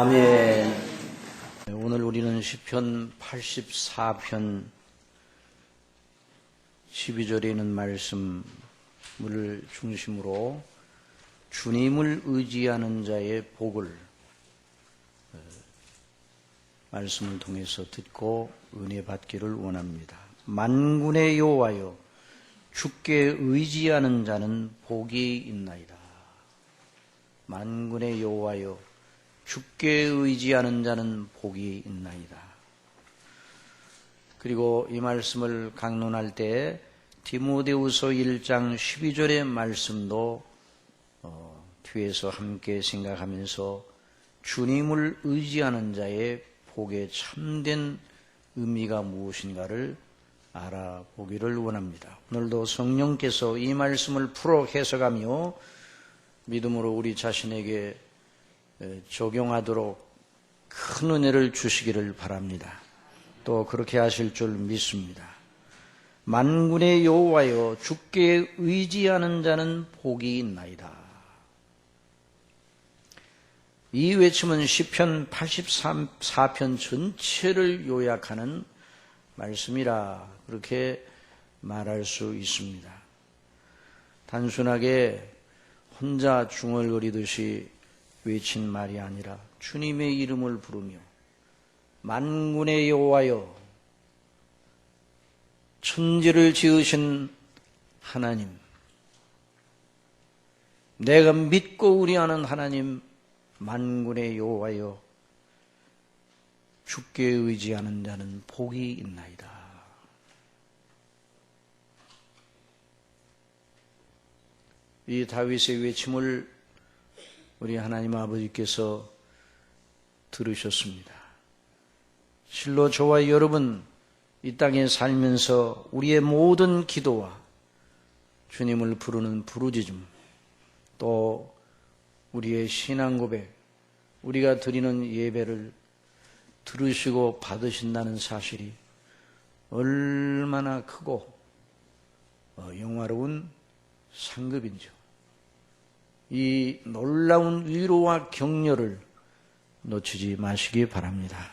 아멘. 오늘 우리는 시편 84편 12절에 있는 말씀을 중심으로 주님을 의지하는 자의 복을 말씀을 통해서 듣고 은혜 받기를 원합니다. 만군의 여호와여, 주께 의지하는 자는 복이 있나이다. 만군의 여호와여, 주께 의지하는 자는 복이 있나이다. 그리고 이 말씀을 강론할 때 디모데후서 1장 12절의 말씀도 뒤에서 함께 생각하면서 주님을 의지하는 자의 복의 참된 의미가 무엇인가를 알아보기를 원합니다. 오늘도 성령께서 이 말씀을 풀어 해석하며 믿음으로 우리 자신에게 적용하도록 큰 은혜를 주시기를 바랍니다. 또 그렇게 하실 줄 믿습니다. 만군의 여호와여, 주께 의지하는 자는 복이 있나이다. 이 외침은 시편 84편 전체를 요약하는 말씀이라 그렇게 말할 수 있습니다. 단순하게 혼자 중얼거리듯이 외친 말이 아니라 주님의 이름을 부르며 만군의 여호와여, 천지를 지으신 하나님, 내가 믿고 의뢰하는 하나님, 만군의 여호와여, 주께 의지하는 자는 복이 있나이다. 이 다윗의 외침을 우리 하나님 아버지께서 들으셨습니다. 실로 저와 여러분 이 땅에 살면서 우리의 모든 기도와 주님을 부르는 부르짖음, 또 우리의 신앙 고백, 우리가 드리는 예배를 들으시고 받으신다는 사실이 얼마나 크고 영화로운 상급인지요. 이 놀라운 위로와 격려를 놓치지 마시기 바랍니다.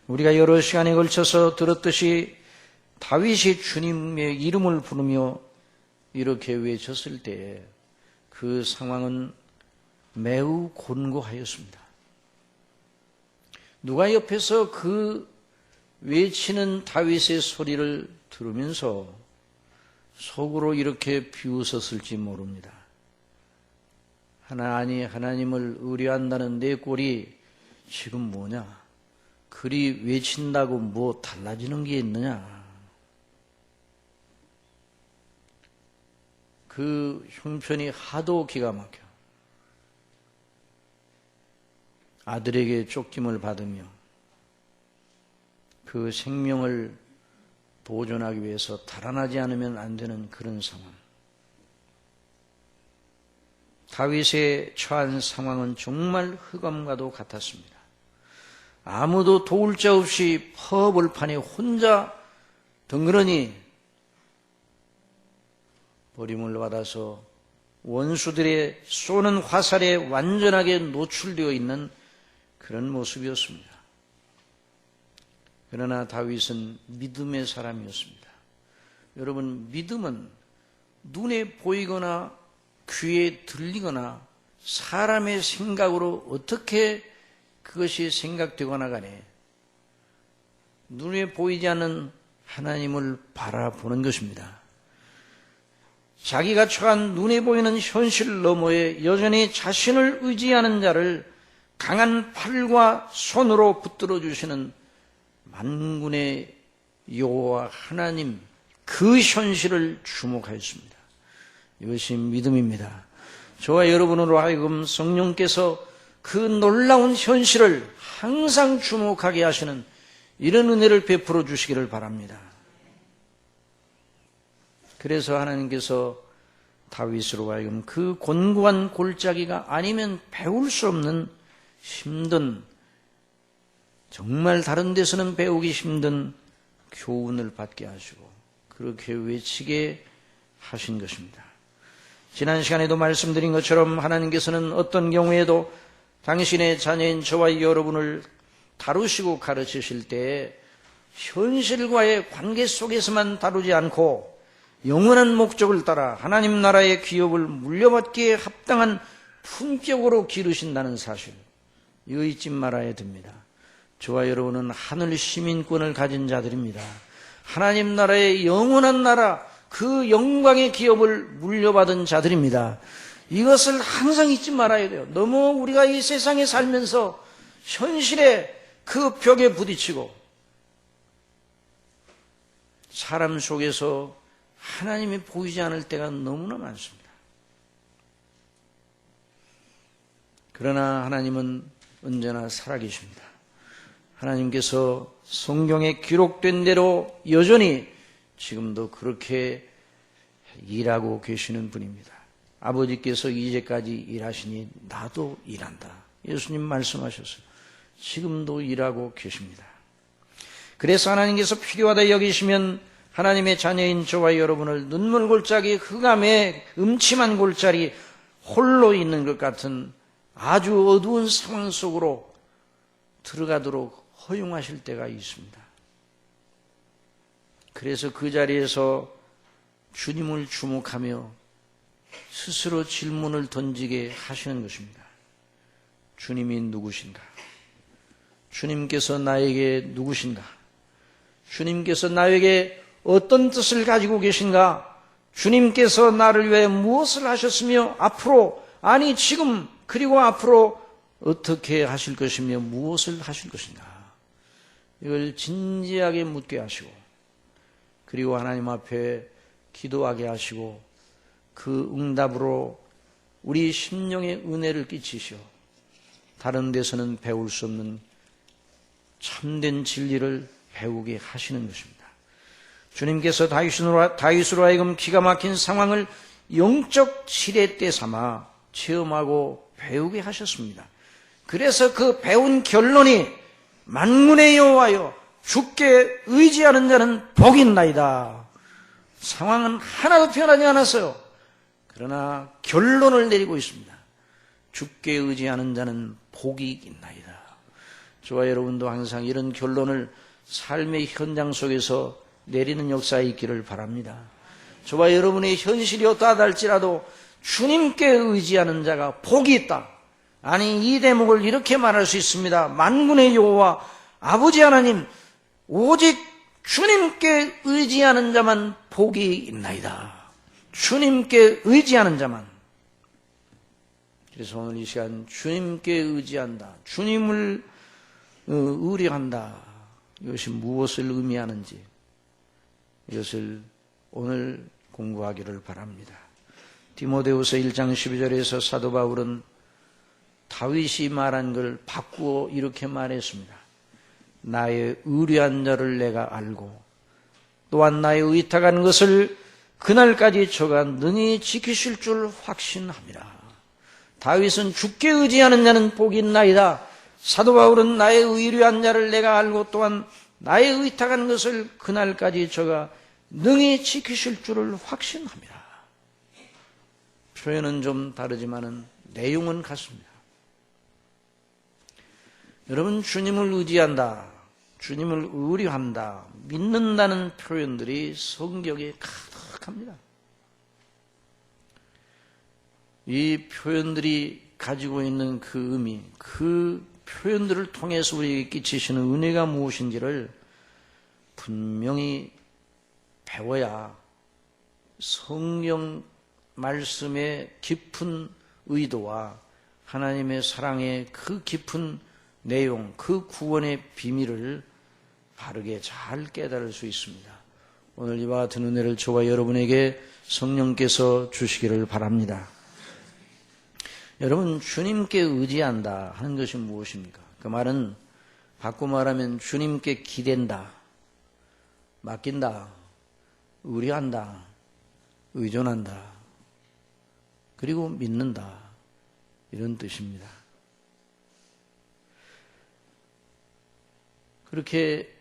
우리가 여러 시간에 걸쳐서 들었듯이 다윗이 주님의 이름을 부르며 이렇게 외쳤을 때 그 상황은 매우 곤고하였습니다. 누가 옆에서 그 외치는 다윗의 소리를 들으면서 속으로 이렇게 비웃었을지 모릅니다. 하나님을 의뢰한다는 내 꼴이 지금 뭐냐? 그리 외친다고 뭐 달라지는 게 있느냐? 그 형편이 하도 기가 막혀. 아들에게 쫓김을 받으며 그 생명을 보존하기 위해서 달아나지 않으면 안 되는 그런 상황. 다윗의 처한 상황은 정말 흑암과도 같았습니다. 아무도 도울 자 없이 허벌판에 혼자 덩그러니 버림을 받아서 원수들의 쏘는 화살에 완전하게 노출되어 있는 그런 모습이었습니다. 그러나 다윗은 믿음의 사람이었습니다. 여러분, 믿음은 눈에 보이거나 귀에 들리거나 사람의 생각으로 어떻게 그것이 생각되거나 간에 눈에 보이지 않는 하나님을 바라보는 것입니다. 자기가 처한 눈에 보이는 현실 너머에 여전히 자신을 의지하는 자를 강한 팔과 손으로 붙들어 주시는 만군의 여호와 하나님, 그 현실을 주목하였습니다. 이것이 믿음입니다. 저와 여러분으로 하여금 성령께서 그 놀라운 현실을 항상 주목하게 하시는 이런 은혜를 베풀어 주시기를 바랍니다. 그래서 하나님께서 다윗으로 하여금 그 곤고한 골짜기가 아니면 배울 수 없는 힘든, 정말 다른 데서는 배우기 힘든 교훈을 받게 하시고 그렇게 외치게 하신 것입니다. 지난 시간에도 말씀드린 것처럼 하나님께서는 어떤 경우에도 당신의 자녀인 저와 여러분을 다루시고 가르치실 때 현실과의 관계 속에서만 다루지 않고 영원한 목적을 따라 하나님 나라의 기업을 물려받기에 합당한 품격으로 기르신다는 사실, 이거 잊지 말아야 됩니다. 저와 여러분은 하늘 시민권을 가진 자들입니다. 하나님 나라의 영원한 나라, 그 영광의 기업을 물려받은 자들입니다. 이것을 항상 잊지 말아야 돼요. 너무 우리가 이 세상에 살면서 현실의 그 벽에 부딪히고 사람 속에서 하나님이 보이지 않을 때가 너무나 많습니다. 그러나 하나님은 언제나 살아계십니다. 하나님께서 성경에 기록된 대로 여전히 지금도 그렇게 일하고 계시는 분입니다. 아버지께서 이제까지 일하시니 나도 일한다. 예수님 말씀하셨어요. 지금도 일하고 계십니다. 그래서 하나님께서 필요하다 여기시면 하나님의 자녀인 저와 여러분을 눈물 골짜기 흑암의 음침한 골짜기 홀로 있는 것 같은 아주 어두운 상황 속으로 들어가도록 허용하실 때가 있습니다. 그래서 그 자리에서 주님을 주목하며 스스로 질문을 던지게 하시는 것입니다. 주님이 누구신가? 주님께서 나에게 누구신가? 주님께서 나에게 어떤 뜻을 가지고 계신가? 주님께서 나를 위해 무엇을 하셨으며 앞으로, 아니 지금 그리고 앞으로 어떻게 하실 것이며 무엇을 하실 것인가? 이걸 진지하게 묻게 하시고, 그리고 하나님 앞에 기도하게 하시고, 그 응답으로 우리 심령의 은혜를 끼치시오. 다른 데서는 배울 수 없는 참된 진리를 배우게 하시는 것입니다. 주님께서 다윗으로 하여금 기가 막힌 상황을 영적 지렛대 삼아 체험하고 배우게 하셨습니다. 그래서 그 배운 결론이 만군의 여호와여 주께 의지하는 자는 복이 있나이다. 상황은 하나도 변하지 않았어요. 그러나 결론을 내리고 있습니다. 주께 의지하는 자는 복이 있나이다. 저와 여러분도 항상 이런 결론을 삶의 현장 속에서 내리는 역사에 있기를 바랍니다. 저와 여러분의 현실이 어떠하다 할지라도 주님께 의지하는 자가 복이 있다. 아니, 이 대목을 이렇게 말할 수 있습니다. 만군의 여호와 아버지 하나님, 오직 주님께 의지하는 자만 복이 있나이다. 주님께 의지하는 자만. 그래서 오늘 이 시간 주님께 의지한다, 주님을 의뢰한다, 이것이 무엇을 의미하는지 이것을 오늘 공부하기를 바랍니다. 디모데후서 1장 12절에서 사도 바울은 다윗이 말한 걸 바꾸어 이렇게 말했습니다. 나의 의뢰한 자를 내가 알고 또한 나의 의탁한 것을 그날까지 저가 능히 지키실 줄 확신합니다. 다윗은 주께 의지하는 자는 복이 있나이다. 사도 바울은 나의 의뢰한 자를 내가 알고 또한 나의 의탁한 것을 그날까지 저가 능히 지키실 줄을 확신합니다. 표현은 좀 다르지만은 내용은 같습니다. 여러분, 주님을 의지한다, 주님을 의뢰한다, 믿는다는 표현들이 성경에 가득합니다. 이 표현들이 가지고 있는 그 의미, 그 표현들을 통해서 우리에게 끼치시는 은혜가 무엇인지를 분명히 배워야 성경 말씀의 깊은 의도와 하나님의 사랑의 그 깊은 내용, 그 구원의 비밀을 바르게 잘 깨달을 수 있습니다. 오늘 이와 같은 은혜를 저와 여러분에게 성령께서 주시기를 바랍니다. 여러분, 주님께 의지한다 하는 것이 무엇입니까? 그 말은 바꿔 말하면 주님께 기댄다, 맡긴다, 의뢰한다, 의존한다, 그리고 믿는다, 이런 뜻입니다. 그렇게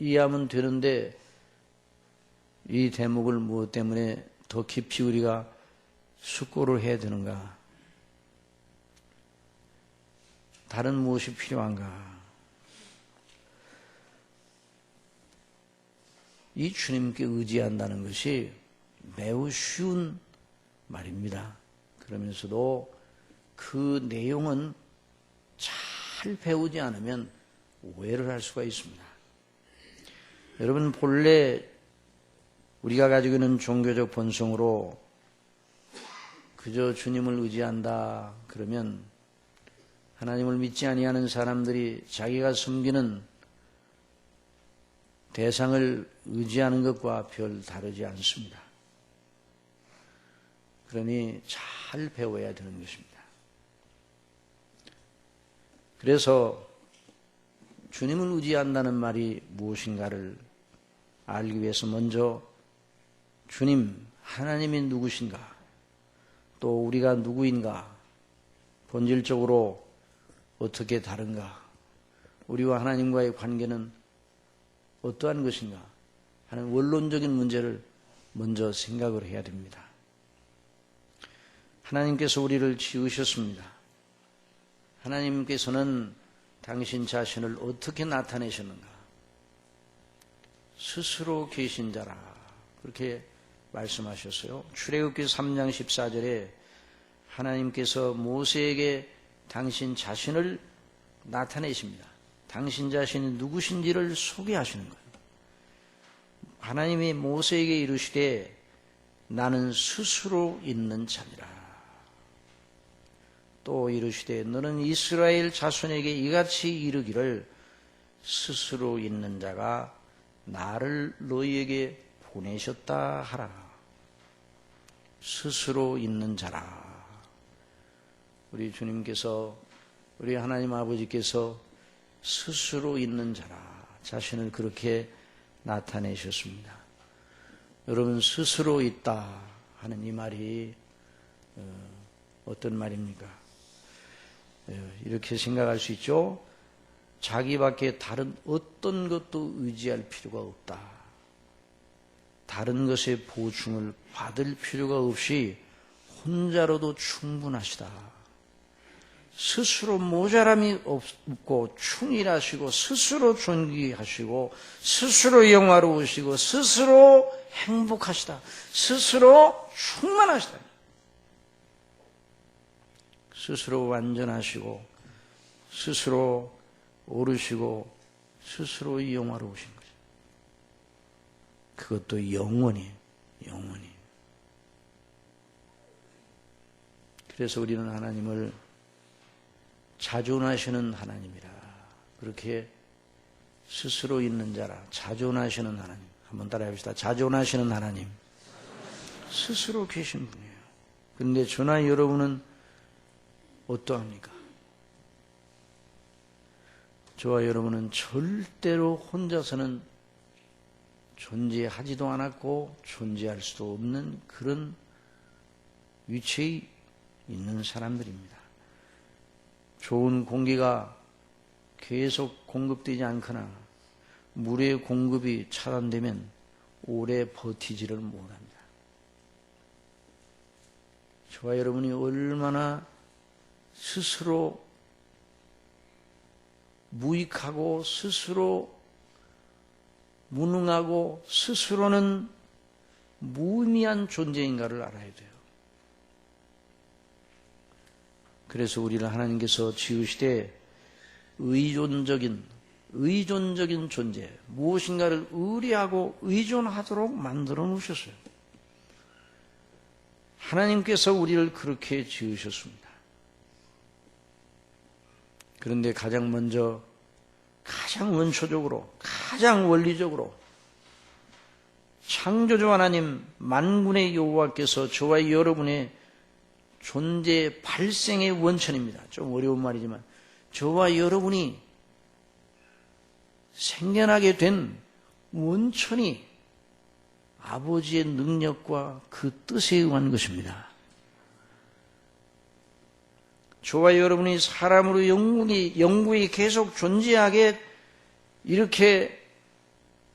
이해하면 되는데 이 대목을 무엇 때문에 더 깊이 우리가 숙고를 해야 되는가? 다른 무엇이 필요한가? 이 주님께 의지한다는 것이 매우 쉬운 말입니다. 그러면서도 그 내용은 잘 배우지 않으면 오해를 할 수가 있습니다. 여러분, 본래 우리가 가지고 있는 종교적 본성으로 그저 주님을 의지한다 그러면 하나님을 믿지 아니하는 사람들이 자기가 섬기는 대상을 의지하는 것과 별 다르지 않습니다. 그러니 잘 배워야 되는 것입니다. 그래서 주님을 의지한다는 말이 무엇인가를 알기 위해서 먼저 주님, 하나님이 누구신가, 또 우리가 누구인가, 본질적으로 어떻게 다른가, 우리와 하나님과의 관계는 어떠한 것인가 하는 원론적인 문제를 먼저 생각을 해야 됩니다. 하나님께서 우리를 지으셨습니다. 하나님께서는 당신 자신을 어떻게 나타내셨는가? 스스로 계신 자라 그렇게 말씀하셨어요. 출애굽기 3장 14절에 하나님께서 모세에게 당신 자신을 나타내십니다. 당신 자신이 누구신지를 소개하시는 거예요. 하나님이 모세에게 이르시되 나는 스스로 있는 자니라. 또 이르시되 너는 이스라엘 자손에게 이같이 이르기를 스스로 있는 자가 나를 너희에게 보내셨다 하라. 스스로 있는 자라. 우리 주님께서, 우리 하나님 아버지께서 스스로 있는 자라 자신을 그렇게 나타내셨습니다. 여러분, 스스로 있다 하는 이 말이 어떤 말입니까? 이렇게 생각할 수 있죠. 자기밖에 다른 어떤 것도 의지할 필요가 없다. 다른 것의 보충을 받을 필요가 없이 혼자로도 충분하시다. 스스로 모자람이 없고 충일하시고 스스로 존귀하시고 스스로 영화로우시고 스스로 행복하시다. 스스로 충만하시다. 스스로 완전하시고 스스로 오르시고 스스로 영화로우신 거죠. 그것도 영원히. 그래서 우리는 하나님을 자존하시는 하나님이라 그렇게 스스로 있는 자라 자존하시는 하나님. 한번 따라해 봅시다. 자존하시는 하나님. 스스로 계신 분이에요. 그런데 저나 여러분은 어떠합니까? 저와 여러분은 절대로 혼자서는 존재하지도 않았고 존재할 수도 없는 그런 위치에 있는 사람들입니다. 좋은 공기가 계속 공급되지 않거나 물의 공급이 차단되면 오래 버티지를 못합니다. 저와 여러분이 얼마나 스스로 무익하고 스스로 무능하고 스스로는 무의미한 존재인가를 알아야 돼요. 그래서 우리를 하나님께서 지으시되 의존적인 존재, 무엇인가를 의뢰하고 의존하도록 만들어 놓으셨어요. 하나님께서 우리를 그렇게 지으셨습니다. 그런데 가장 먼저, 가장 원초적으로, 가장 원리적으로 창조주 하나님, 만군의 여호와께서 저와 여러분의 존재 발생의 원천입니다. 좀 어려운 말이지만 저와 여러분이 생겨나게 된 원천이 아버지의 능력과 그 뜻에 의한 것입니다. 저와 여러분이 사람으로 영구히 계속 존재하게 이렇게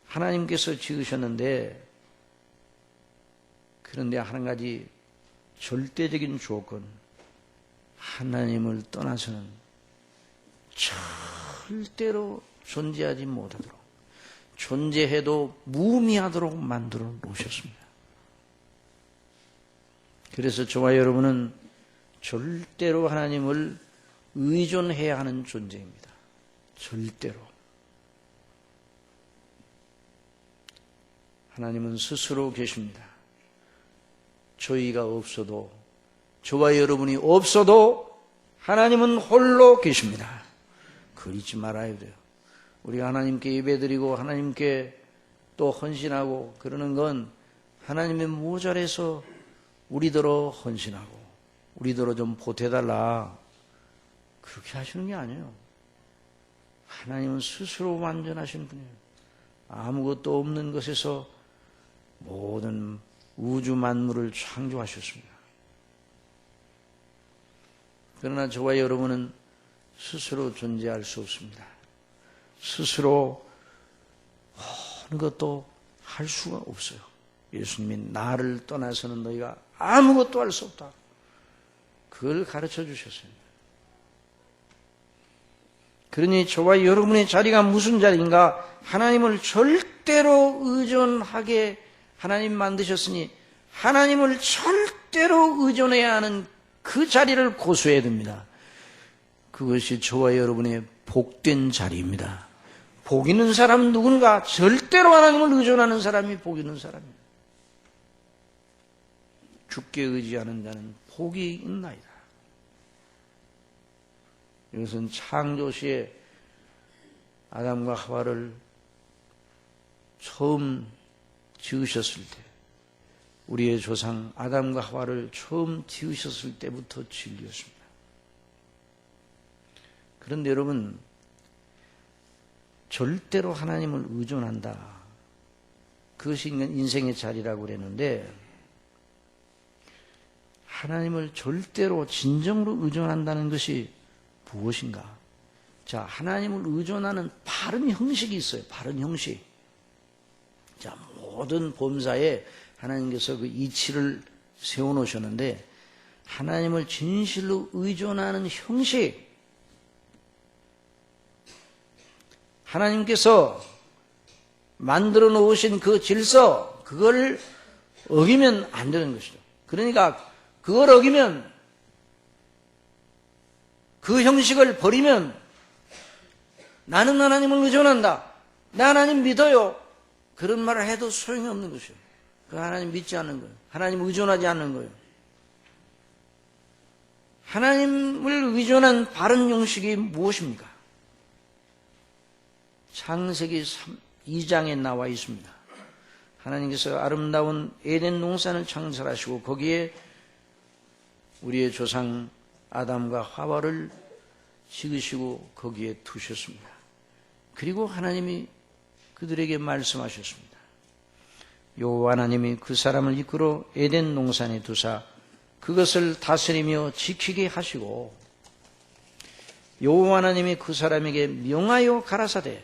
하나님께서 지으셨는데, 그런데 한 가지 절대적인 조건, 하나님을 떠나서는 절대로 존재하지 못하도록, 존재해도 무의미하도록 만들어 놓으셨습니다. 그래서 저와 여러분은 절대로 하나님을 의존해야 하는 존재입니다. 절대로. 하나님은 스스로 계십니다. 저희가 없어도, 저와 여러분이 없어도 하나님은 홀로 계십니다. 그걸 잊지 말아야 돼요. 우리가 하나님께 예배드리고 하나님께 또 헌신하고 그러는 건 하나님의 모자라서 우리더러 헌신하고 우리더러 좀 보태달라 그렇게 하시는 게 아니에요. 하나님은 스스로 완전하신 분이에요. 아무것도 없는 것에서 모든 우주 만물을 창조하셨습니다. 그러나 저와 여러분은 스스로 존재할 수 없습니다. 스스로 어느 것도 할 수가 없어요. 예수님이 나를 떠나서는 너희가 아무것도 할 수 없다. 그걸 가르쳐 주셨어요. 그러니 저와 여러분의 자리가 무슨 자리인가? 하나님을 절대로 의존하게 하나님 만드셨으니 하나님을 절대로 의존해야 하는 그 자리를 고수해야 됩니다. 그것이 저와 여러분의 복된 자리입니다. 복 있는 사람은 누군가? 절대로 하나님을 의존하는 사람이 복 있는 사람입니다. 주께 의지하는 자는 복이 있나이다. 이것은 창조시에 아담과 하와를 처음 지으셨을 때, 우리의 조상 아담과 하와를 처음 지으셨을 때부터 진리였습니다. 그런데 여러분, 절대로 하나님을 의존한다. 그것이 인생의 자리라고 그랬는데, 하나님을 절대로 진정으로 의존한다는 것이 무엇인가? 자, 하나님을 의존하는 바른 형식이 있어요. 바른 형식. 자, 모든 범사에 하나님께서 그 이치를 세워놓으셨는데, 하나님을 진실로 의존하는 형식, 하나님께서 만들어 놓으신 그 질서, 그걸 어기면 안 되는 것이죠. 그러니까 그걸 어기면, 그 형식을 버리면 나는 하나님을 의존한다, 나 하나님 믿어요, 그런 말을 해도 소용이 없는 것이에요. 그 하나님 믿지 않는 거예요. 하나님 의존하지 않는 거예요. 하나님을 의존한 바른 형식이 무엇입니까? 창세기 2장에 나와 있습니다. 하나님께서 아름다운 에덴 동산을 창설하시고 거기에 우리의 조상 아담과 하와를 지으시고 거기에 두셨습니다. 그리고 하나님이 그들에게 말씀하셨습니다. 여호와 하나님이 그 사람을 이끌어 에덴 동산에 두사 그것을 다스리며 지키게 하시고, 여호와 하나님이 그 사람에게 명하여 가라사대,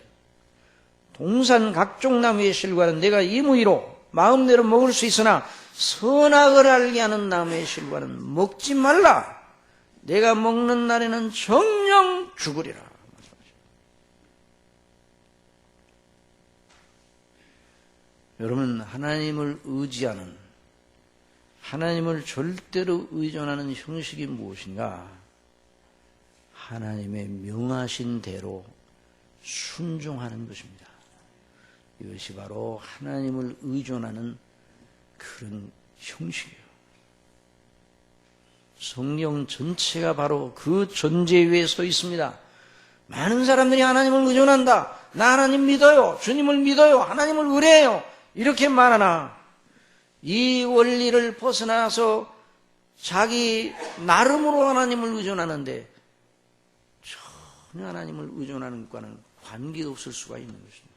동산 각종 나무의 실과는 내가 임의로 마음대로 먹을 수 있으나 선악을 알게 하는 나무의 실과는 먹지 말라. 내가 먹는 날에는 정녕 죽으리라. 여러분, 하나님을 의지하는, 하나님을 절대로 의존하는 형식이 무엇인가? 하나님의 명하신 대로 순종하는 것입니다. 이것이 바로 하나님을 의존하는 그런 형식이에요. 성경 전체가 바로 그 존재 위에 서 있습니다. 많은 사람들이 하나님을 의존한다, 나 하나님 믿어요, 주님을 믿어요, 하나님을 의뢰해요, 이렇게 말하나 이 원리를 벗어나서 자기 나름으로 하나님을 의존하는데 전혀 하나님을 의존하는 것과는 관계가 없을 수가 있는 것입니다.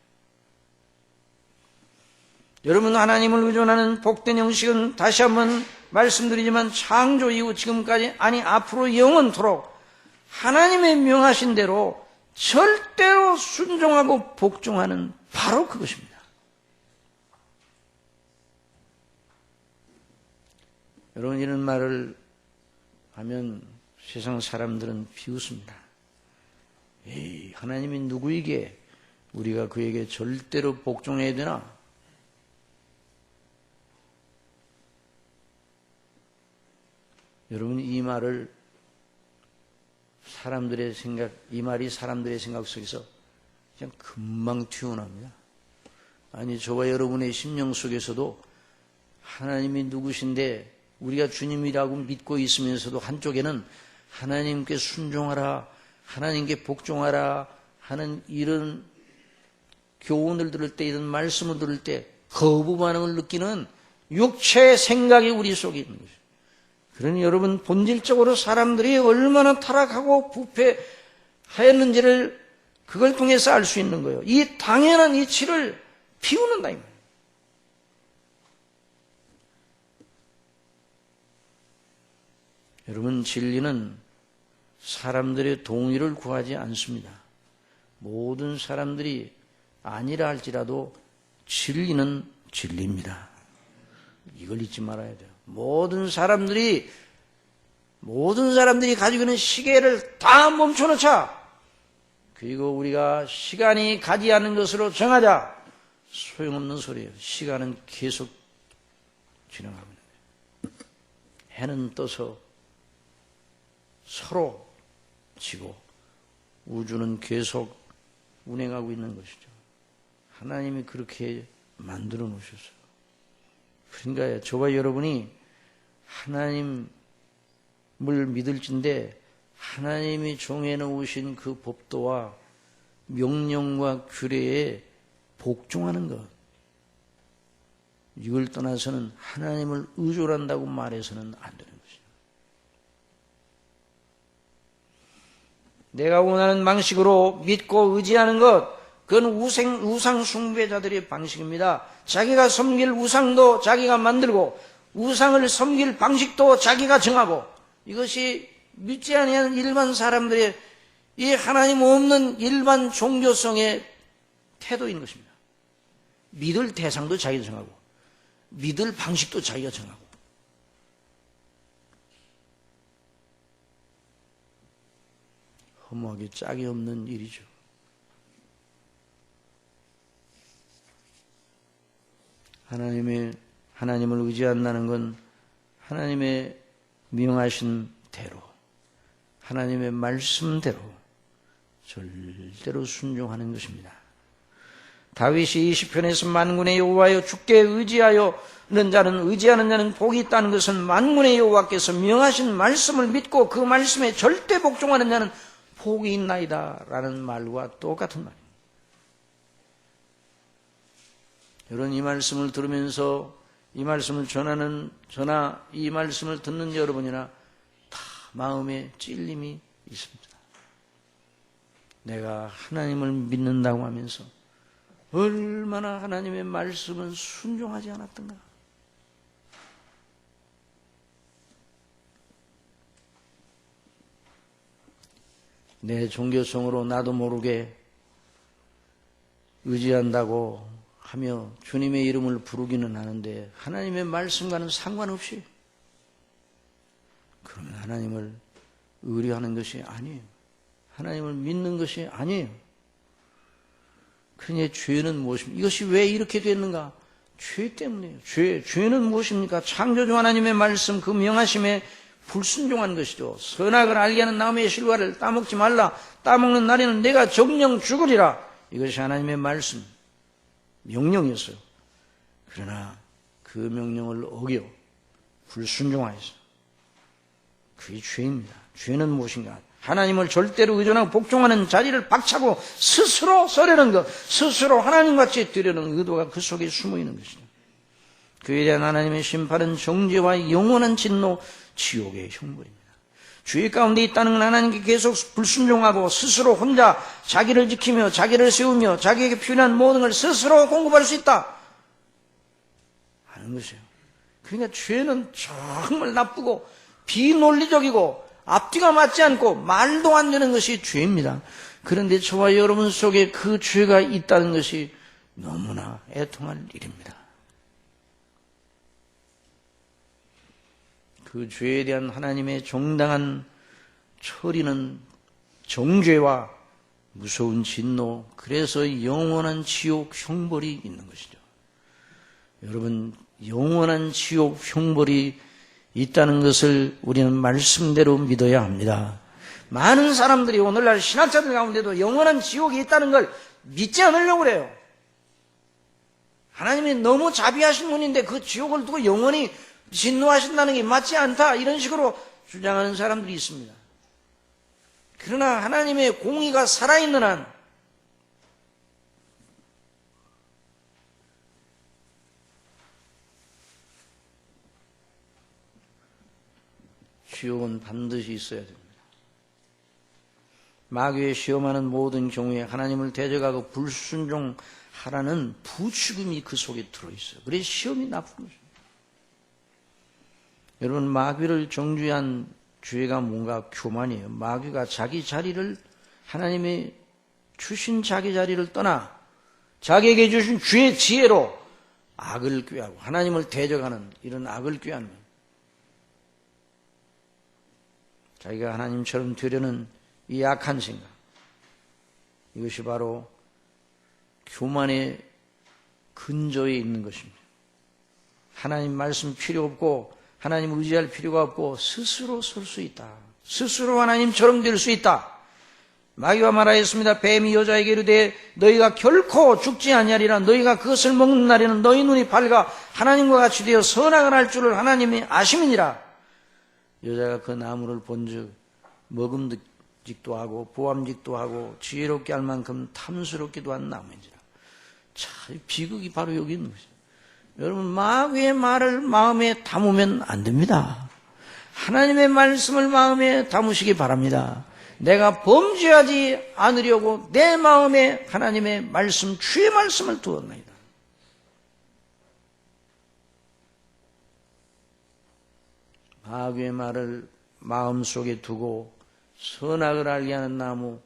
여러분, 하나님을 의존하는 복된 형식은 다시 한번 말씀드리지만 창조 이후 지금까지, 아니 앞으로 영원토록 하나님의 명하신 대로 절대로 순종하고 복종하는 바로 그것입니다. 여러분, 이런 말을 하면 세상 사람들은 비웃습니다. 에이, 하나님이 누구이기에 우리가 그에게 절대로 복종해야 되나? 여러분, 이 말을 이 말이 사람들의 생각 속에서 그냥 금방 튀어나옵니다. 아니, 저와 여러분의 심령 속에서도 하나님이 누구신데 우리가 주님이라고 믿고 있으면서도 한쪽에는 하나님께 순종하라, 하나님께 복종하라 하는 이런 교훈을 들을 때, 이런 말씀을 들을 때 거부 반응을 느끼는 육체의 생각이 우리 속에 있는 것이죠. 그러니 여러분, 본질적으로 사람들이 얼마나 타락하고 부패하였는지를 그걸 통해서 알 수 있는 거예요. 이 당연한 이치를 비우는다 이 말이에요. 여러분, 진리는 사람들의 동의를 구하지 않습니다. 모든 사람들이 아니라 할지라도 진리는 진리입니다. 이걸 잊지 말아야 돼요. 모든 사람들이 가지고 있는 시계를 다 멈춰놓자. 그리고 우리가 시간이 가지 않는 것으로 정하자. 소용없는 소리예요. 시간은 계속 지나가고 있는 거예요. 해는 떠서 서로 지고 우주는 계속 운행하고 있는 것이죠. 하나님이 그렇게 만들어 놓으셨어요. 그러니까 저와 여러분이 하나님을 믿을진데 하나님이 정해놓으신 그 법도와 명령과 규례에 복종하는 것, 이걸 떠나서는 하나님을 의존한다고 말해서는 안 되는 것이죠. 내가 원하는 방식으로 믿고 의지하는 것, 그건 우상 숭배자들의 방식입니다. 자기가 섬길 우상도 자기가 만들고 우상을 섬길 방식도 자기가 정하고, 이것이 믿지 아니하는 일반 사람들의 이 하나님 없는 일반 종교성의 태도인 것입니다. 믿을 대상도 자기가 정하고 믿을 방식도 자기가 정하고. 허무하게 짝이 없는 일이죠. 하나님을 의지한다는 건 하나님의 명하신 대로, 하나님의 말씀대로 절대로 순종하는 것입니다. 다윗이 20편에서 만군의 여호와여 주께 의지하는 자는 복이 있다는 것은 만군의 여호와께서 명하신 말씀을 믿고 그 말씀에 절대 복종하는 자는 복이 있나이다 라는 말과 똑같은 말입니다. 여러분, 이 말씀을 들으면서 이 말씀을 이 말씀을 듣는 여러분이나 다 마음에 찔림이 있습니다. 내가 하나님을 믿는다고 하면서 얼마나 하나님의 말씀은 순종하지 않았던가. 내 종교성으로 나도 모르게 의지한다고 하며 주님의 이름을 부르기는 하는데 하나님의 말씀과는 상관없이 그러면 하나님을 의뢰하는 것이 아니에요. 하나님을 믿는 것이 아니에요. 그러니 죄는 무엇입니까? 이것이 왜 이렇게 됐는가? 죄 때문이에요. 죄는 무엇입니까? 창조주 하나님의 말씀, 그 명하심에 불순종한 것이죠. 선악을 알게 하는 나무의 실과를 따먹지 말라. 따먹는 날에는 내가 정령 죽으리라. 이것이 하나님의 말씀, 명령이었어요. 그러나 그 명령을 어겨 불순종하여서 그게 죄입니다. 죄는 무엇인가? 하나님을 절대로 의존하고 복종하는 자리를 박차고 스스로 서려는 것, 스스로 하나님같이 되려는 의도가 그 속에 숨어 있는 것이죠. 그에 대한 하나님의 심판은 정죄와 영원한 진노, 지옥의 형벌입니다. 죄 가운데 있다는 건 하나님께 계속 불순종하고 스스로 혼자 자기를 지키며 자기를 세우며 자기에게 필요한 모든 걸 스스로 공급할 수 있다 하는 것이에요. 그러니까 죄는 정말 나쁘고 비논리적이고 앞뒤가 맞지 않고 말도 안 되는 것이 죄입니다. 그런데 저와 여러분 속에 그 죄가 있다는 것이 너무나 애통할 일입니다. 그 죄에 대한 하나님의 정당한 처리는 정죄와 무서운 진노, 그래서 영원한 지옥 형벌이 있는 것이죠. 여러분, 영원한 지옥 형벌이 있다는 것을 우리는 말씀대로 믿어야 합니다. 많은 사람들이 오늘날 신학자들 가운데도 영원한 지옥이 있다는 걸 믿지 않으려고 그래요. 하나님이 너무 자비하신 분인데 그 지옥을 두고 영원히 진노하신다는 게 맞지 않다, 이런 식으로 주장하는 사람들이 있습니다. 그러나 하나님의 공의가 살아있는 한 지옥은 반드시 있어야 됩니다. 마귀에 시험하는 모든 경우에 하나님을 대적하고 불순종하라는 부추김이 그 속에 들어있어요. 그래서 시험이 나쁜 거죠. 여러분, 마귀를 정죄한 죄가 뭔가? 교만이에요. 마귀가 자기 자리를, 하나님이 주신 자기 자리를 떠나 자기에게 주신 주의 지혜로 악을 꾀하고 하나님을 대적하는 이런 악을 꾀하는 거예요. 자기가 하나님처럼 되려는 이 악한 생각, 이것이 바로 교만의 근저에 있는 것입니다. 하나님 말씀 필요 없고 하나님 의지할 필요가 없고 스스로 설 수 있다. 스스로 하나님처럼 될 수 있다. 마귀가 말하였습니다. 뱀이 여자에게 이르되 너희가 결코 죽지 아니하리라. 너희가 그것을 먹는 날에는 너희 눈이 밝아 하나님과 같이 되어 선악을 할 줄을 하나님이 아심이니라. 여자가 그 나무를 본즉 먹음직도 하고 보암직도 하고 지혜롭게 할 만큼 탐스럽기도 한 나무인지라. 자, 비극이 바로 여기 있는 것이죠. 여러분, 마귀의 말을 마음에 담으면 안 됩니다. 하나님의 말씀을 마음에 담으시기 바랍니다. 내가 범죄하지 않으려고 내 마음에 하나님의 말씀, 주의 말씀을 두었나이다. 마귀의 말을 마음속에 두고 선악을 알게 하는 나무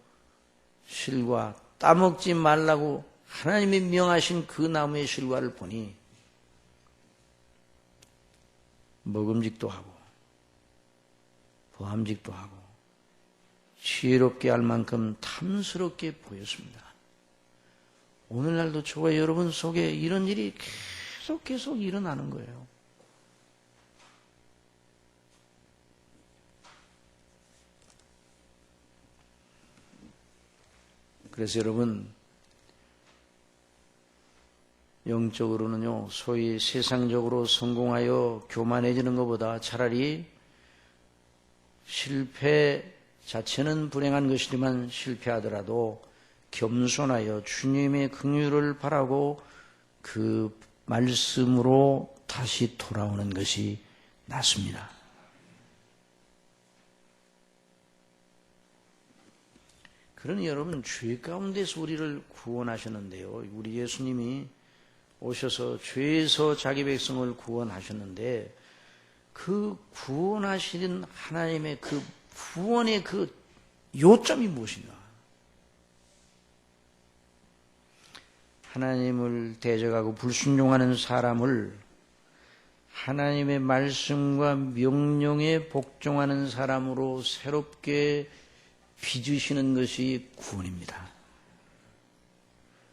실과 따먹지 말라고 하나님이 명하신 그 나무의 실과를 보니 먹음직도 하고 보암직도 하고 지혜롭게 할 만큼 탐스럽게 보였습니다. 오늘날도 저와 여러분 속에 이런 일이 계속 일어나는 거예요. 그래서 여러분, 영적으로는요, 소위 세상적으로 성공하여 교만해지는 것보다 차라리 실패 자체는 불행한 것이지만 실패하더라도 겸손하여 주님의 긍휼을 바라고 그 말씀으로 다시 돌아오는 것이 낫습니다. 그러니 여러분, 죄 가운데서 우리를 구원하셨는데요. 우리 예수님이 오셔서 죄에서 자기 백성을 구원하셨는데 그 구원하시는 하나님의 그 구원의 그 요점이 무엇인가? 하나님을 대적하고 불순종하는 사람을 하나님의 말씀과 명령에 복종하는 사람으로 새롭게 빚으시는 것이 구원입니다.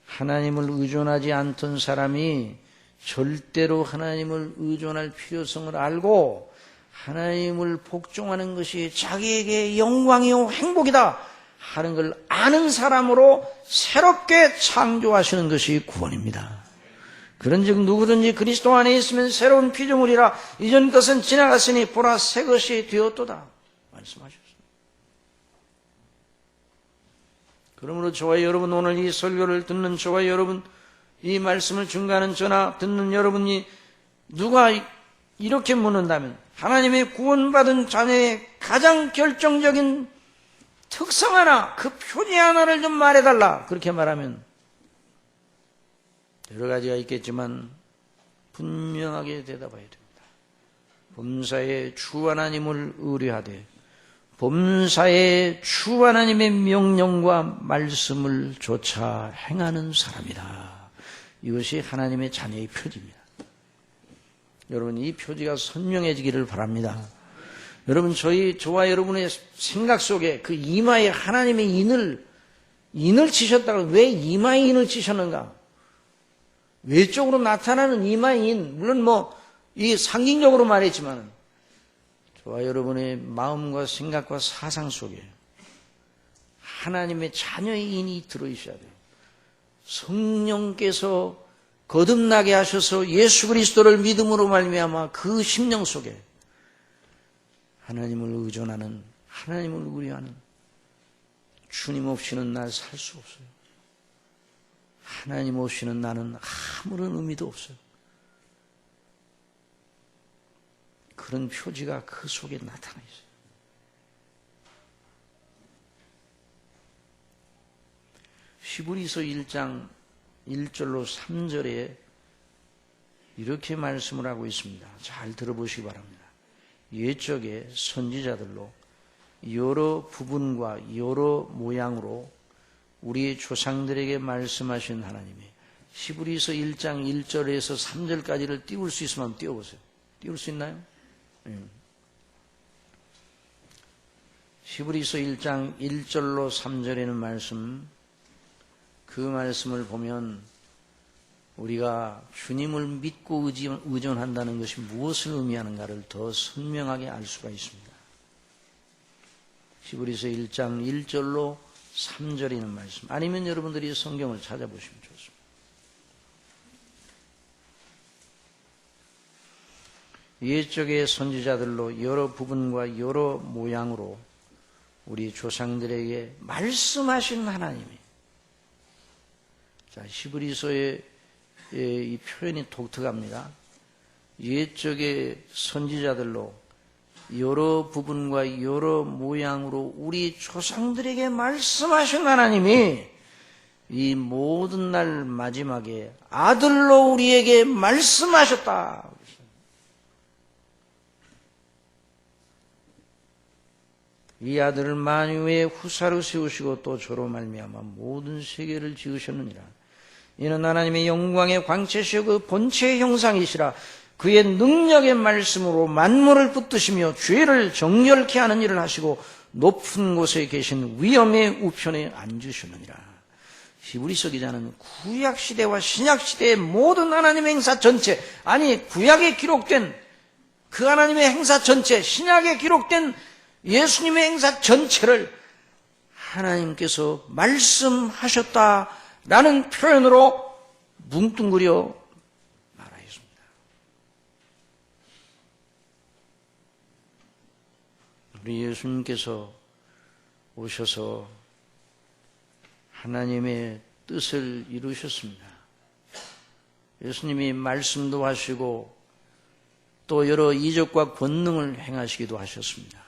하나님을 의존하지 않던 사람이 절대로 하나님을 의존할 필요성을 알고 하나님을 복종하는 것이 자기에게 영광이요 행복이다 하는 걸 아는 사람으로 새롭게 창조하시는 것이 구원입니다. 그런즉 누구든지 그리스도 안에 있으면 새로운 피조물이라 이전 것은 지나갔으니 보라 새 것이 되었도다 말씀하셨습니다. 그러므로 저와 여러분, 오늘 이 설교를 듣는 저와 여러분, 이 말씀을 증거하는 저나 듣는 여러분이 누가 이렇게 묻는다면 하나님의 구원받은 자녀의 가장 결정적인 특성 하나, 그 표지 하나를 좀 말해달라 그렇게 말하면 여러 가지가 있겠지만 분명하게 대답해야 됩니다. 범사에 주 하나님을 의뢰하되 범사에 주 하나님의 명령과 말씀을 조차 행하는 사람이다. 이것이 하나님의 자녀의 표지입니다. 여러분, 이 표지가 선명해지기를 바랍니다. 여러분, 저와 여러분의 생각 속에 그 이마에 하나님의 인을 인을 치셨다고 왜 이마에 인을 치셨는가? 외적으로 나타나는 이마에 인, 물론 이 상징적으로 말했지만 저와 여러분의 마음과 생각과 사상 속에 하나님의 자녀의 인이 들어있어야 돼요. 성령께서 거듭나게 하셔서 예수 그리스도를 믿음으로 말미암아 그 심령 속에 하나님을 의존하는, 하나님을 우려하는, 주님 없이는 날 살 수 없어요. 하나님 없이는 나는 아무런 의미도 없어요. 그런 표지가 그 속에 나타나 있어요. 히브리서 1장 1절로 3절에 이렇게 말씀을 하고 있습니다. 잘 들어보시기 바랍니다. 옛적에 선지자들로 여러 부분과 여러 모양으로 우리 조상들에게 말씀하신 하나님이 히브리서 1장 1절에서 3절까지를 띄울 수 있으면 한번 띄워보세요. 띄울 수 있나요? 히브리서 1장 1절로 3절에는 말씀, 그 말씀을 보면 우리가 주님을 믿고 의존한다는 것이 무엇을 의미하는가를 더 선명하게 알 수가 있습니다. 히브리서 1장 1절로 3절에 있는 말씀, 아니면 여러분들이 성경을 찾아보시면 좋습니다. 옛적의 선지자들로 여러 부분과 여러 모양으로 우리 조상들에게 말씀하신 하나님이, 자, 히브리서의 이 표현이 독특합니다. 옛적의 선지자들로 여러 부분과 여러 모양으로 우리 조상들에게 말씀하신 하나님이 이 모든 날 마지막에 아들로 우리에게 말씀하셨다. 이 아들을 만유의 후사로 세우시고 또 저로 말미암아 모든 세계를 지으셨느니라. 이는 하나님의 영광의 광채시여 그 본체의 형상이시라. 그의 능력의 말씀으로 만물을 붙드시며 죄를 정결케 하는 일을 하시고 높은 곳에 계신 위엄의 우편에 앉으셨느니라. 히브리서 기자는 구약시대와 신약시대의 모든 하나님의 행사 전체, 아니 구약에 기록된 그 하나님의 행사 전체, 신약에 기록된 예수님의 행사 전체를 하나님께서 말씀하셨다라는 표현으로 뭉뚱그려 말하였습니다. 우리 예수님께서 오셔서 하나님의 뜻을 이루셨습니다. 예수님이 말씀도 하시고 또 여러 이적과 권능을 행하시기도 하셨습니다.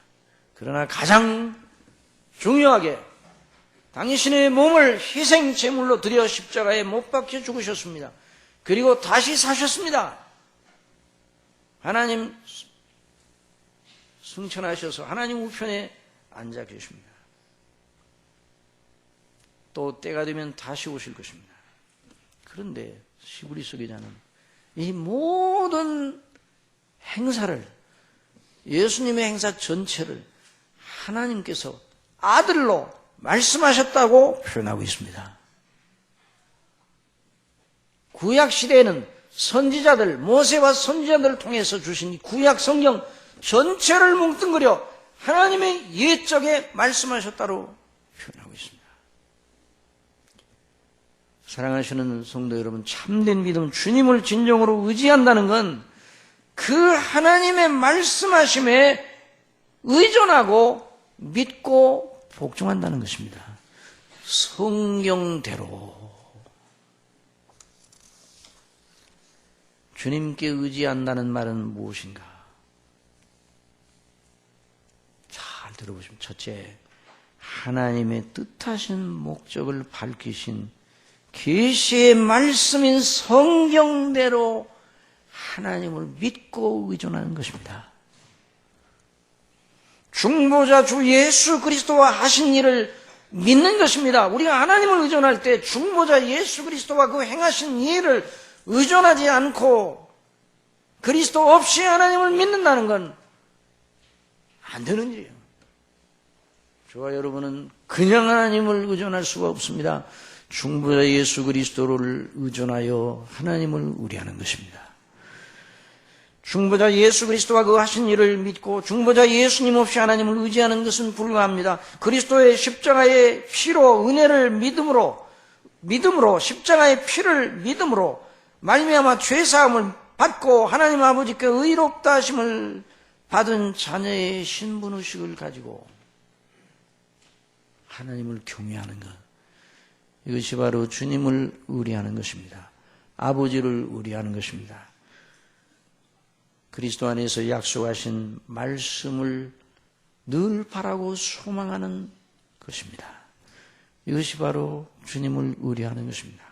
그러나 가장 중요하게 당신의 몸을 희생 제물로 드려 십자가에 못 박혀 죽으셨습니다. 그리고 다시 사셨습니다. 하나님 승천하셔서 하나님 우편에 앉아 계십니다. 또 때가 되면 다시 오실 것입니다. 그런데 히브리서 기자는 이 모든 행사를, 예수님의 행사 전체를 하나님께서 아들로 말씀하셨다고 표현하고 있습니다. 구약시대에는 선지자들, 모세와 선지자들을 통해서 주신 이 구약 성경 전체를 뭉뚱그려 하나님의 옛적에 말씀하셨다고 표현하고 있습니다. 사랑하시는 성도 여러분, 참된 믿음, 주님을 진정으로 의지한다는 건 그 하나님의 말씀하심에 의존하고 믿고 복종한다는 것입니다. 성경대로 주님께 의지한다는 말은 무엇인가? 잘 들어보시면, 첫째, 하나님의 뜻하신 목적을 밝히신 계시의 말씀인 성경대로 하나님을 믿고 의존하는 것입니다. 중보자 주 예수 그리스도와 하신 일을 믿는 것입니다. 우리가 하나님을 의존할 때 중보자 예수 그리스도와 그 행하신 일을 의존하지 않고 그리스도 없이 하나님을 믿는다는 건 안 되는 일이에요. 저와 여러분은 그냥 하나님을 의존할 수가 없습니다. 중보자 예수 그리스도를 의존하여 하나님을 의뢰하는 것입니다. 중보자 예수 그리스도가 그 하신 일을 믿고 중보자 예수님 없이 하나님을 의지하는 것은 불가합니다. 그리스도의 십자가의 피로 은혜를 믿음으로 십자가의 피를 믿음으로 말미암아 죄사함을 받고 하나님 아버지께 의롭다 하심을 받은 자녀의 신분의식을 가지고 하나님을 경외하는 것, 이것이 바로 주님을 의뢰하는 것입니다. 아버지를 의뢰하는 것입니다. 그리스도 안에서 약속하신 말씀을 늘 바라고 소망하는 것입니다. 이것이 바로 주님을 의뢰하는 것입니다.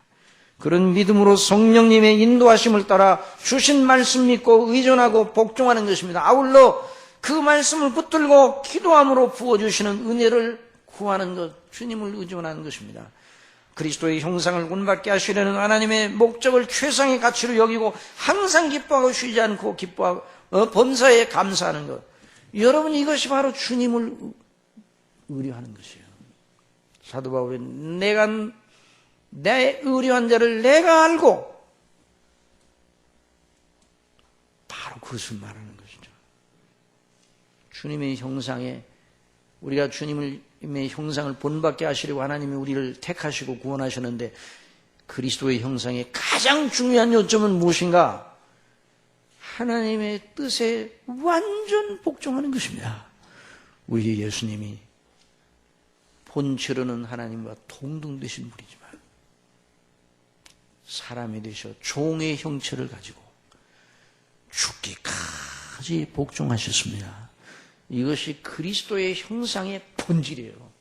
그런 믿음으로 성령님의 인도하심을 따라 주신 말씀 믿고 의존하고 복종하는 것입니다. 아울러 그 말씀을 붙들고 기도함으로 부어주시는 은혜를 구하는 것, 주님을 의존하는 것입니다. 그리스도의 형상을 본받게 하시려는 하나님의 목적을 최상의 가치로 여기고 항상 기뻐하고 쉬지 않고 기뻐하고 범사에 감사하는 것. 여러분, 이것이 바로 주님을 의뢰하는 것이에요. 사도 바울이 내가 내 의뢰한 자를 내가 알고 바로 그것을 말하는 것이죠. 주님의 형상에 우리가 주님의 형상을 본받게 하시려고 하나님이 우리를 택하시고 구원하셨는데 그리스도의 형상의 가장 중요한 요점은 무엇인가? 하나님의 뜻에 완전 복종하는 것입니다. 우리 예수님이 본체로는 하나님과 동등되신 분이지만 사람이 되셔 종의 형체를 가지고 죽기까지 복종하셨습니다. 이것이 그리스도의 형상의 본질이에요.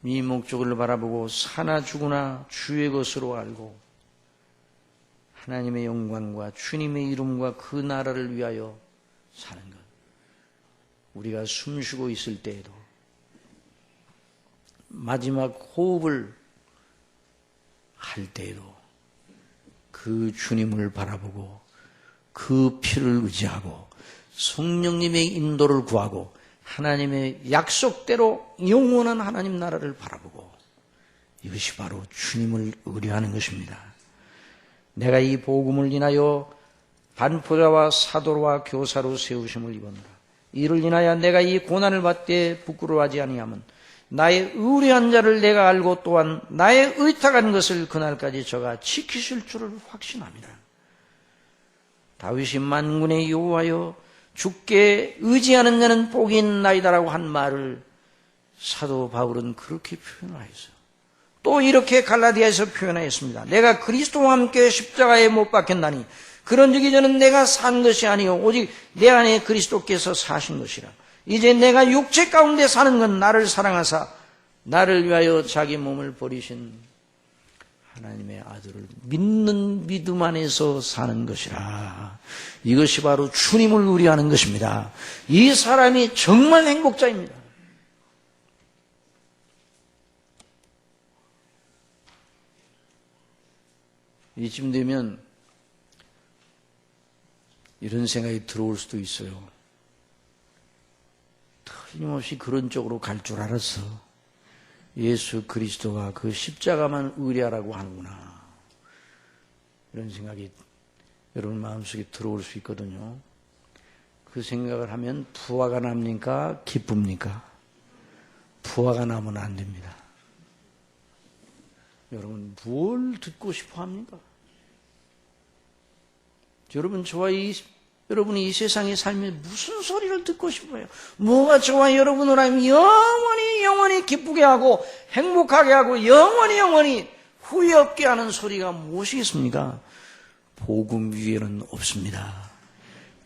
이 목적을 바라보고 사나 죽으나 주의 것으로 알고 하나님의 영광과 주님의 이름과 그 나라를 위하여 사는 것. 우리가 숨쉬고 있을 때에도 마지막 호흡을 할 때에도 그 주님을 바라보고 그 피를 의지하고 성령님의 인도를 구하고 하나님의 약속대로 영원한 하나님 나라를 바라보고 이것이 바로 주님을 의뢰하는 것입니다. 내가 이 복음을 인하여 반포자와 사도와 교사로 세우심을 입었노라. 이를 인하여 내가 이 고난을 받되 부끄러워하지 아니하면 나의 의뢰한 자를 내가 알고 또한 나의 의탁한 것을 그날까지 저가 지키실 줄을 확신합니다. 다윗이 만군의 여호와여 주께 의지하는 자는 복이 있나이다라고 한 말을 사도 바울은 그렇게 표현하였어요. 또 이렇게 갈라디아에서 표현하였습니다. 내가 그리스도와 함께 십자가에 못 박혔나니 그런즉 이제는 내가 산 것이 아니요 오직 내 안에 그리스도께서 사신 것이라. 이제 내가 육체 가운데 사는 건 나를 사랑하사 나를 위하여 자기 몸을 버리신 하나님의 아들을 믿는 믿음 안에서 사는 것이라. 이것이 바로 주님을 의뢰하는 것입니다. 이 사람이 정말 행복자입니다. 이쯤 되면 이런 생각이 들어올 수도 있어요. 틀림없이 그런 쪽으로 갈 줄 알았어. 예수 그리스도가 그 십자가만 의뢰하라고 하는구나. 이런 생각이 여러분 마음속에 들어올 수 있거든요. 그 생각을 하면 부화가 납니까? 기쁩니까? 부화가 나면 안 됩니다. 여러분 뭘 듣고 싶어 합니까? 여러분 여러분이 이 세상에 살면 무슨 소리를 듣고 싶어요? 뭐가 저와 여러분을 하면 영원히 기쁘게 하고 행복하게 하고 영원히 후회 없게 하는 소리가 무엇이 있습니까? 복음 위에는 없습니다.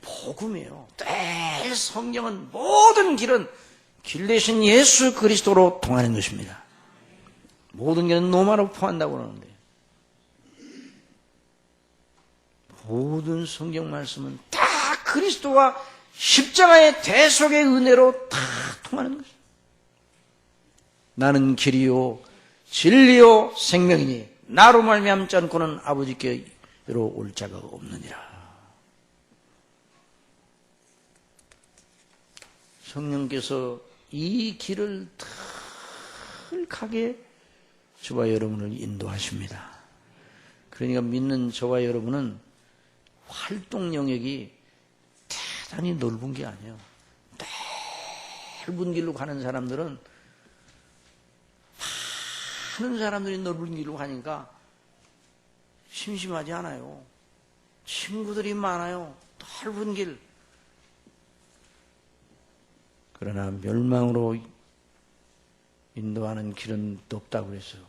복음이에요. 늘 성경은 모든 길은 길 대신 예수 그리스도로 통하는 것입니다. 모든 길은 노마로 포한다고 그러는데 모든 성경 말씀은 다 그리스도와 십자가의 대속의 은혜로 다 통하는 것입니다. 나는 길이요 진리요 생명이니 나로 말미암지 않고는 아버지께로 올 자가 없느니라. 성령께서 이 길을 털하게 저와 여러분을 인도하십니다. 그러니까 믿는 저와 여러분은 활동 영역이 대단히 넓은 게 아니에요. 넓은 길로 가는 사람들은, 많은 사람들이 넓은 길로 가니까 심심하지 않아요. 친구들이 많아요. 넓은 길. 그러나 멸망으로 인도하는 길은 없다고 그랬어요.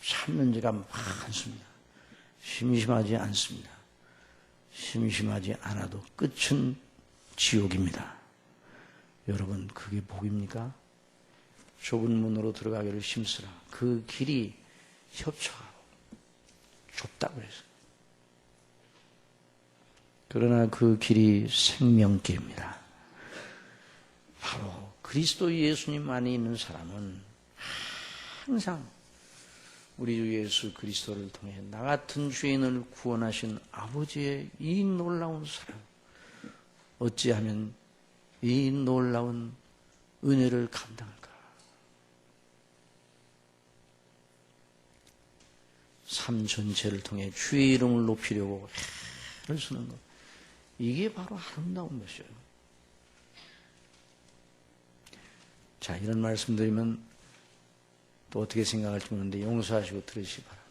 찾는 자가 많습니다. 심심하지 않습니다. 심심하지 않아도 끝은 지옥입니다. 여러분, 그게 복입니까? 좁은 문으로 들어가기를 힘쓰라. 그 길이 협착하고 좁다고 그랬어요. 그러나 그 길이 생명길입니다. 바로 그리스도 예수님 안에 있는 사람은 항상 우리 주 예수 그리스도를 통해 나 같은 죄인을 구원하신 아버지의 이 놀라운 사랑, 어찌하면 이 놀라운 은혜를 감당할까? 삶 전체를 통해 주의 이름을 높이려고 애를 쓰는 것, 이게 바로 아름다운 것이에요. 자, 이런 말씀드리면 또 어떻게 생각할지 모르는데 용서하시고 들으시기 바랍니다.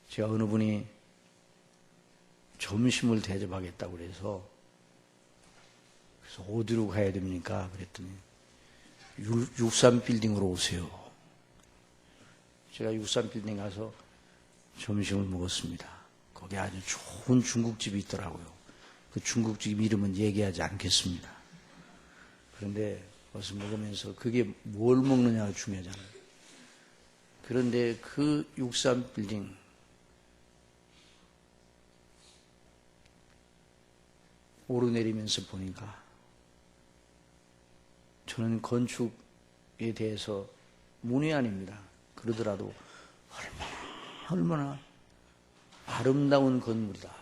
제가 어느 분이 점심을 대접하겠다고 그래서 어디로 가야 됩니까? 그랬더니 63빌딩으로 오세요. 제가 63빌딩 가서 점심을 먹었습니다. 거기 아주 좋은 중국집이 있더라고요. 그 중국집 이름은 얘기하지 않겠습니다. 그런데 거기서 먹으면서 그게 뭘 먹느냐가 중요하잖아요. 그런데 그 63빌딩 오르내리면서 보니까 저는 건축에 대해서 문외한입니다. 그러더라도 얼마나 아름다운 건물이다.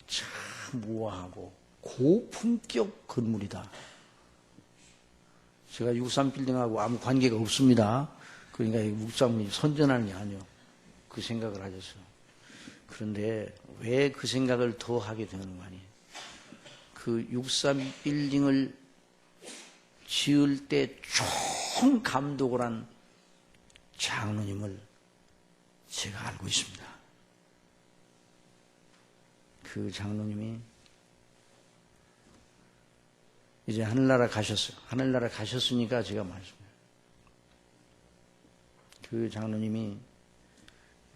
참 우아하고 고품격 건물이다. 제가 63빌딩하고 아무 관계가 없습니다. 그러니까 63빌딩이 선전하는 게 아니에요. 그 생각을 하셨어요. 그런데 왜 그 생각을 더 하게 되는 거 아니에요? 그 63빌딩을 지을 때 총 감독을 한 장로님을 제가 알고 있습니다. 그 장로님이 이제 하늘나라 가셨어요. 하늘나라 가셨으니까 제가 말씀해요. 그 장로님이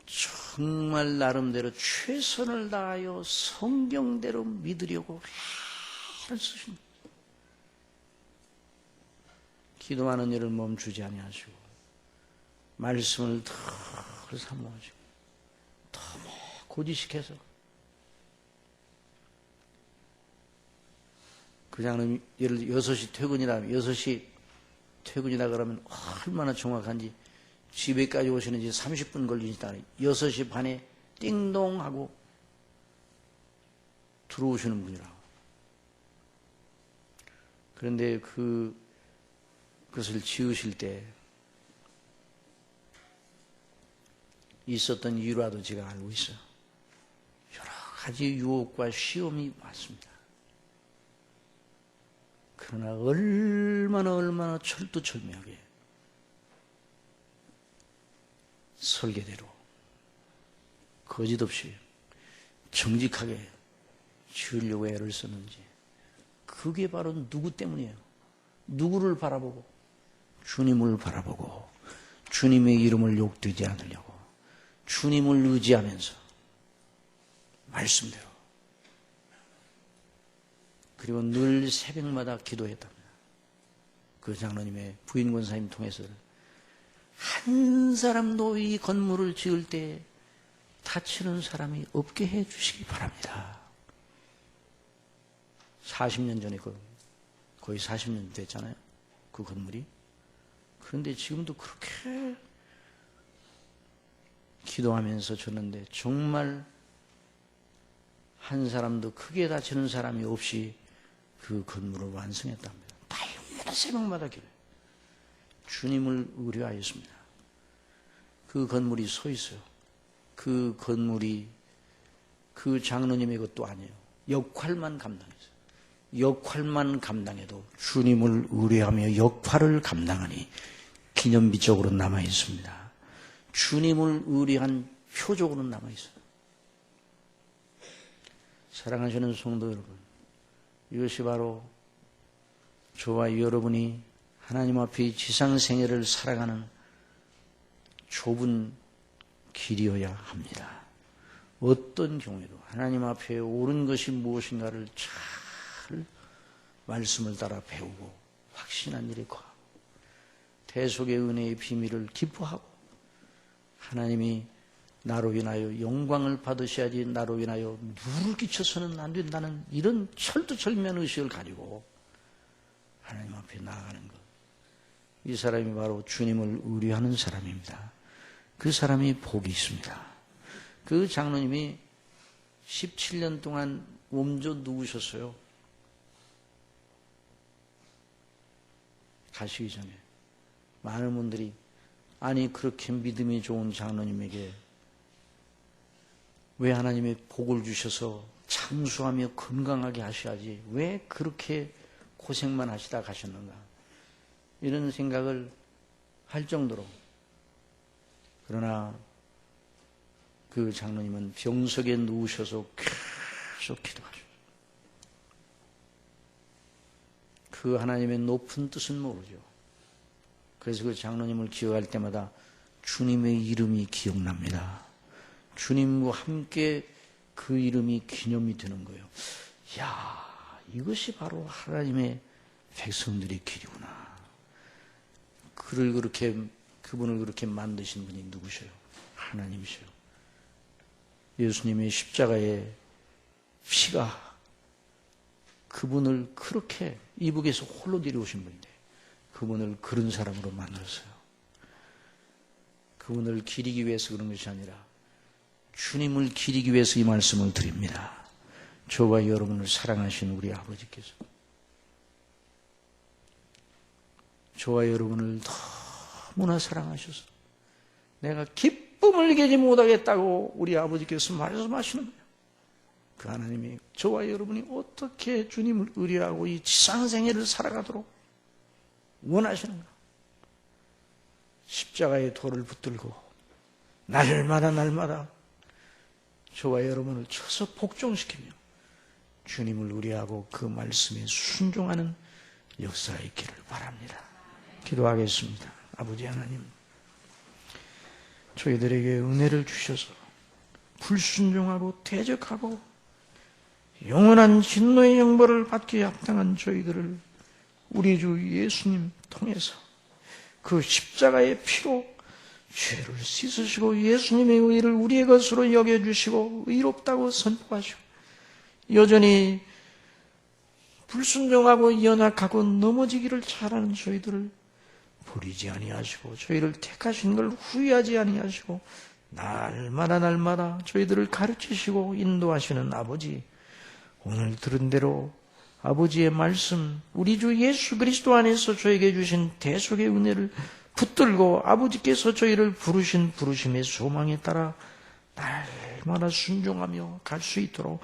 정말 나름대로 최선을 다하여 성경대로 믿으려고 애를 쓰십니다. 기도하는 일을 멈추지 아니하시고 말씀을 더 사모하시고 더 고지식해서 그 장로님 예를 들어 6시 퇴근이라면 6시 퇴근이라 그러면 얼마나 정확한지 집에까지 오시는지 30분 걸리니까 6시 반에 띵동 하고 들어오시는 분이라고. 그런데 그것을 지으실 때 있었던 일화도 제가 알고 있어요. 여러 가지 유혹과 시험이 왔습니다. 그러나 얼마나 철두철미하게 설계대로 거짓없이 정직하게 지으려고 애를 썼는지, 그게 바로 누구 때문이에요? 누구를 바라보고? 주님을 바라보고 주님의 이름을 욕되지 않으려고 주님을 의지하면서 말씀대로, 그리고 늘 새벽마다 기도했답니다. 그 장로님의 부인 권사님 통해서 한 사람도 이 건물을 지을 때 다치는 사람이 없게 해 주시기 바랍니다. 40년 전에 거의 40년 됐잖아요. 그 건물이. 그런데 지금도 그렇게 기도하면서 줬는데 정말 한 사람도 크게 다치는 사람이 없이 그 건물을 완성했답니다. 달마다 새벽마다 기도해요. 주님을 의뢰하였습니다. 그 건물이 서 있어요. 그 건물이 그 장로님의 것도 아니에요. 역할만 감당했어요. 역할만 감당해도 주님을 의뢰하며 역할을 감당하니 기념비적으로 남아 있습니다. 주님을 의뢰한 표적으로 남아 있어요. 사랑하시는 성도 여러분, 이것이 바로 저와 여러분이 하나님 앞에 지상생애를 살아가는 좁은 길이어야 합니다. 어떤 경우에도 하나님 앞에 옳은 것이 무엇인가를 잘 말씀을 따라 배우고 확신한 일에 거하고 대속의 은혜의 비밀을 기뻐하고 하나님이 나로 인하여 영광을 받으셔야지 나로 인하여 누를 끼쳐서는 안 된다는 이런 철두철미한 의식을 가지고 하나님 앞에 나아가는 것. 이 사람이 바로 주님을 의뢰하는 사람입니다. 그 사람이 복이 있습니다. 그 장로님이 17년 동안 몸져 누우셨어요. 가시기 전에. 많은 분들이 아니 그렇게 믿음이 좋은 장로님에게 왜 하나님의 복을 주셔서 장수하며 건강하게 하셔야지 왜 그렇게 고생만 하시다 가셨는가 이런 생각을 할 정도로 그러나 그 장로님은 병석에 누우셔서 계속 기도하셨어요. 그 하나님의 높은 뜻은 모르죠. 그래서 그 장로님을 기억할 때마다 주님의 이름이 기억납니다. 주님과 함께 그 이름이 기념이 되는 거예요. 이야, 이것이 바로 하나님의 백성들의 길이구나. 그분을 그렇게 만드신 분이 누구셔요? 하나님이셔요. 예수님의 십자가의 피가 그분을 그렇게 이북에서 홀로 데려오신 분인데 그분을 그런 사람으로 만들었어요. 그분을 기리기 위해서 그런 것이 아니라 주님을 기리기 위해서 이 말씀을 드립니다. 저와 여러분을 사랑하신 우리 아버지께서 저와 여러분을 너무나 사랑하셔서 내가 기쁨을 이기지 못하겠다고 우리 아버지께서 말씀하시는 거예요. 그 하나님이 저와 여러분이 어떻게 주님을 의뢰하고 이 지상생애를 살아가도록 원하시는가. 십자가의 돌을 붙들고 날마다 저와 여러분을 쳐서 복종시키며 주님을 의뢰하고 그 말씀에 순종하는 역사가 있기를 바랍니다. 기도하겠습니다. 아버지 하나님, 저희들에게 은혜를 주셔서 불순종하고 대적하고 영원한 진노의 형벌을 받기에 합당한 저희들을 우리 주 예수님 통해서 그 십자가의 피로 죄를 씻으시고 예수님의 의를 우리의 것으로 여겨주시고 의롭다고 선포하시고 여전히 불순종하고 연약하고 넘어지기를 잘하는 저희들을 버리지 아니하시고 저희를 택하신 걸 후회하지 아니하시고 날마다 저희들을 가르치시고 인도하시는 아버지, 오늘 들은 대로 아버지의 말씀, 우리 주 예수 그리스도 안에서 저에게 주신 대속의 은혜를 붙들고 아버지께서 저희를 부르신 부르심의 소망에 따라 날마다 순종하며 갈 수 있도록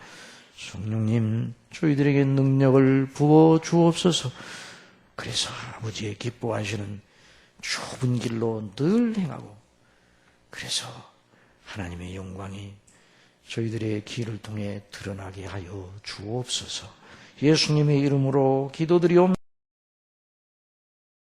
성령님 저희들에게 능력을 부어 주옵소서. 그래서 아버지의 기뻐하시는 좁은 길로 늘 행하고 그래서 하나님의 영광이 저희들의 길을 통해 드러나게 하여 주옵소서. 예수님의 이름으로 기도드리옵나이다.